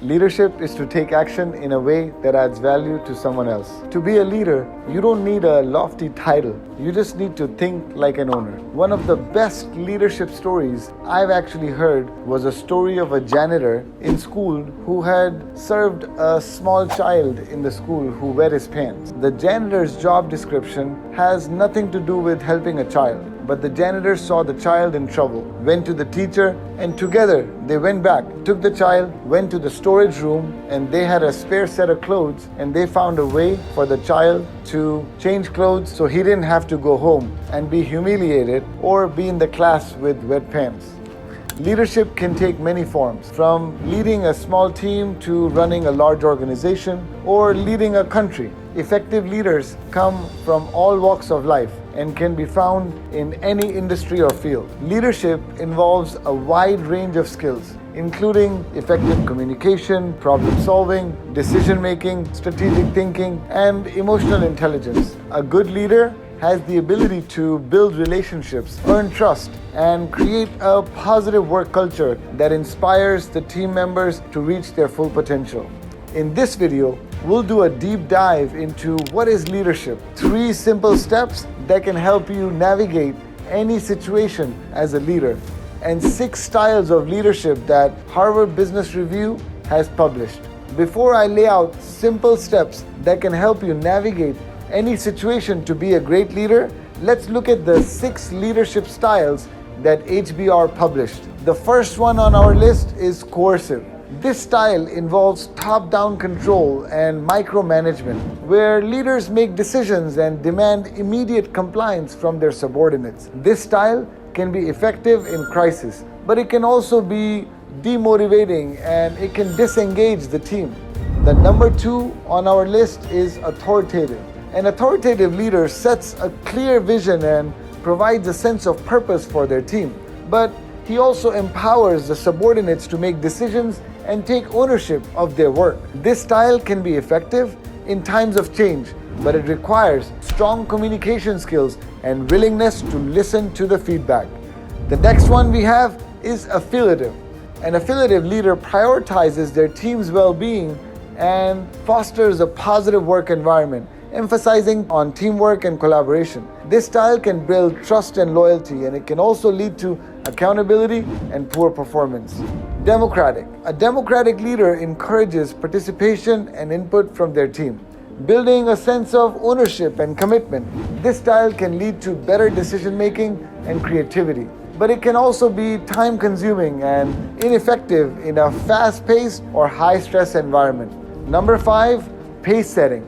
Leadership is to take action in a way that adds value to someone else. To be a leader, you don't need a lofty title. You just need to think like an owner. One of the best leadership stories I've actually heard was a story of a janitor in school who had served a small child in the school who wet his pants. The janitor's job description has nothing to do with helping a child. But the janitor saw the child in trouble, went to the teacher, and together they went back, took the child, went to the storage room, and they had a spare set of clothes, and they found a way for the child to change clothes so he didn't have to go home and be humiliated or be in the class with wet pants. Leadership can take many forms, from leading a small team to running a large organization or leading a country. Effective leaders come from all walks of life and can be found in any industry or field. Leadership involves a wide range of skills, including effective communication, problem solving, decision making, strategic thinking, and emotional intelligence. A good leader has the ability to build relationships, earn trust, and create a positive work culture that inspires the team members to reach their full potential. In this video, we'll do a deep dive into what is leadership, 3 simple steps that can help you navigate any situation as a leader, and 6 styles of leadership that Harvard Business Review has published. Before I lay out simple steps that can help you navigate any situation to be a great leader, let's look at the 6 leadership styles that HBR published. The first one on our list is coercive. This style involves top-down control and micromanagement, where leaders make decisions and demand immediate compliance from their subordinates. This style can be effective in crisis, but it can also be demotivating and it can disengage the team. The number 2 on our list is authoritative. An authoritative leader sets a clear vision and provides a sense of purpose for their team, but he also empowers the subordinates to make decisions and take ownership of their work. This style can be effective in times of change, but it requires strong communication skills and willingness to listen to the feedback. The next one we have is affiliative. An affiliative leader prioritizes their team's well-being and fosters a positive work environment, emphasizing on teamwork and collaboration. This style can build trust and loyalty, and it can also lead to accountability and poor performance. Democratic. A democratic leader encourages participation and input from their team, building a sense of ownership and commitment. This style can lead to better decision-making and creativity, but it can also be time-consuming and ineffective in a fast-paced or high-stress environment. Number 5, pace-setting.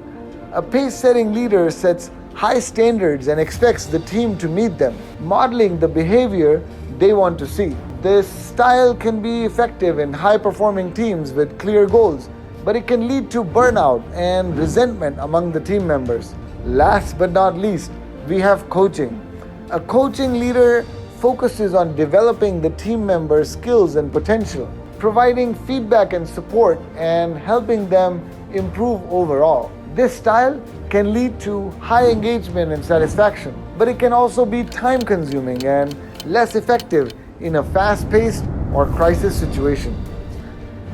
A pace-setting leader sets high standards and expects the team to meet them, modeling the behavior they want to see. This style can be effective in high-performing teams with clear goals, but it can lead to burnout and resentment among the team members. Last but not least, we have coaching. A coaching leader focuses on developing the team members' skills and potential, providing feedback and support, and helping them improve overall. This style can lead to high engagement and satisfaction, but it can also be time-consuming and less effective in a fast-paced or crisis situation.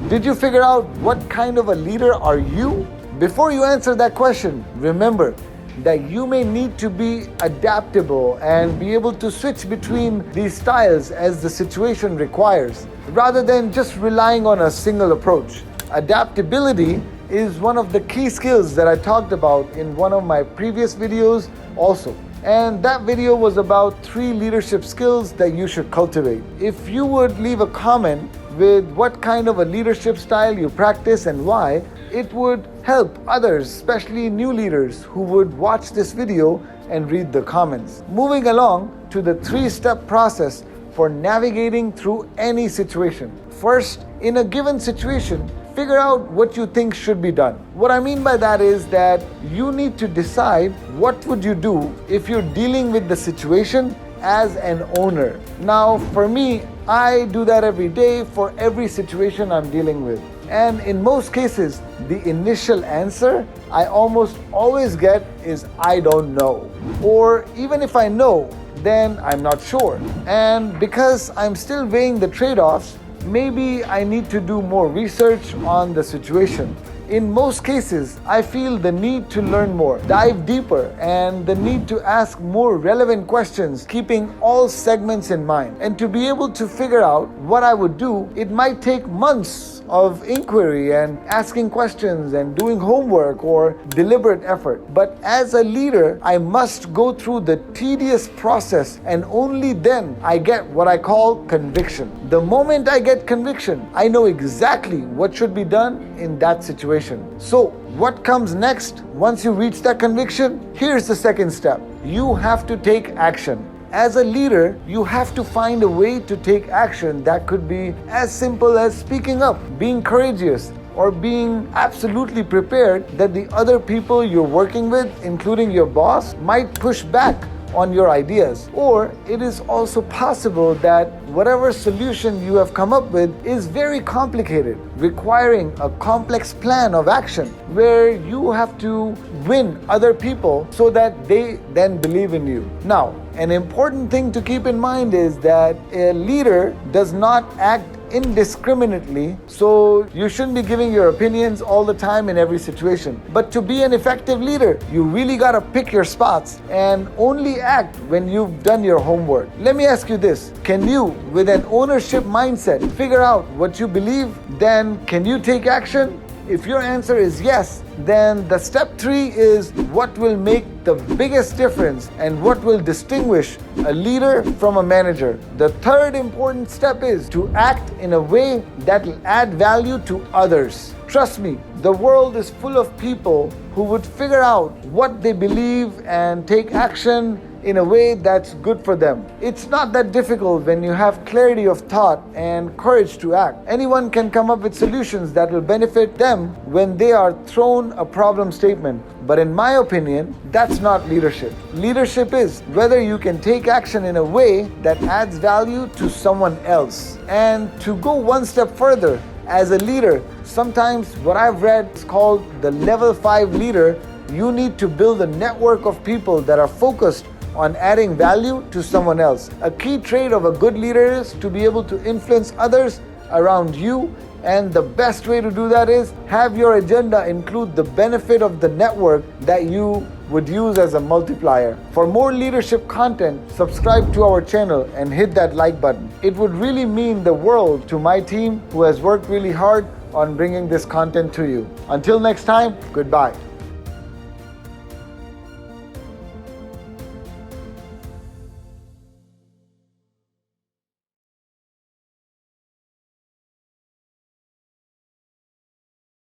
Did you figure out what kind of a leader are you? Before you answer that question, remember that you may need to be adaptable and be able to switch between these styles as the situation requires, rather than just relying on a single approach. Adaptability is one of the key skills that I talked about in one of my previous videos also. And that video was about 3 leadership skills that you should cultivate. If you would leave a comment with what kind of a leadership style you practice and why, it would help others, especially new leaders who would watch this video and read the comments. Moving along to the 3-step process for navigating through any situation. First, in a given situation, figure out what you think should be done. What I mean by that is that you need to decide what would you do if you're dealing with the situation as an owner. Now, for me, I do that every day for every situation I'm dealing with. And in most cases, the initial answer I almost always get is I don't know. Or even if I know, then I'm not sure. And because I'm still weighing the trade-offs, maybe I need to do more research on the situation. In most cases, I feel the need to learn more, dive deeper, and the need to ask more relevant questions, keeping all segments in mind. And to be able to figure out what I would do, it might take months of inquiry and asking questions and doing homework or deliberate effort. But as a leader, I must go through the tedious process, and only then I get what I call conviction. The moment I get conviction, I know exactly what should be done in that situation. So, what comes next once you reach that conviction? Here's the second step. You have to take action. As a leader, you have to find a way to take action that could be as simple as speaking up, being courageous, or being absolutely prepared that the other people you're working with, including your boss, might push back on your ideas. Or it is also possible that whatever solution you have come up with is very complicated, requiring a complex plan of action where you have to win other people so that they then believe in you. Now, an important thing to keep in mind is that a leader does not act indiscriminately, so you shouldn't be giving your opinions all the time in every situation. But to be an effective leader, you really gotta pick your spots and only act when you've done your homework. Let me ask you this: can you, with an ownership mindset, figure out what you believe? Then can you take action? If your answer is yes, then the step 3 is what will make the biggest difference and what will distinguish a leader from a manager. The third important step is to act in a way that will add value to others. Trust me, the world is full of people who would figure out what they believe and take action in a way that's good for them. It's not that difficult when you have clarity of thought and courage to act. Anyone can come up with solutions that will benefit them when they are thrown a problem statement. But in my opinion, that's not leadership. Leadership is whether you can take action in a way that adds value to someone else. And to go one step further, as a leader, sometimes what I've read is called the level 5 leader. You need to build a network of people that are focused on adding value to someone else. A key trait of a good leader is to be able to influence others around you, and the best way to do that is have your agenda include the benefit of the network that you would use as a multiplier. For more leadership content, subscribe to our channel and hit that like button. It would really mean the world to my team who has worked really hard on bringing this content to you. Until next time, goodbye.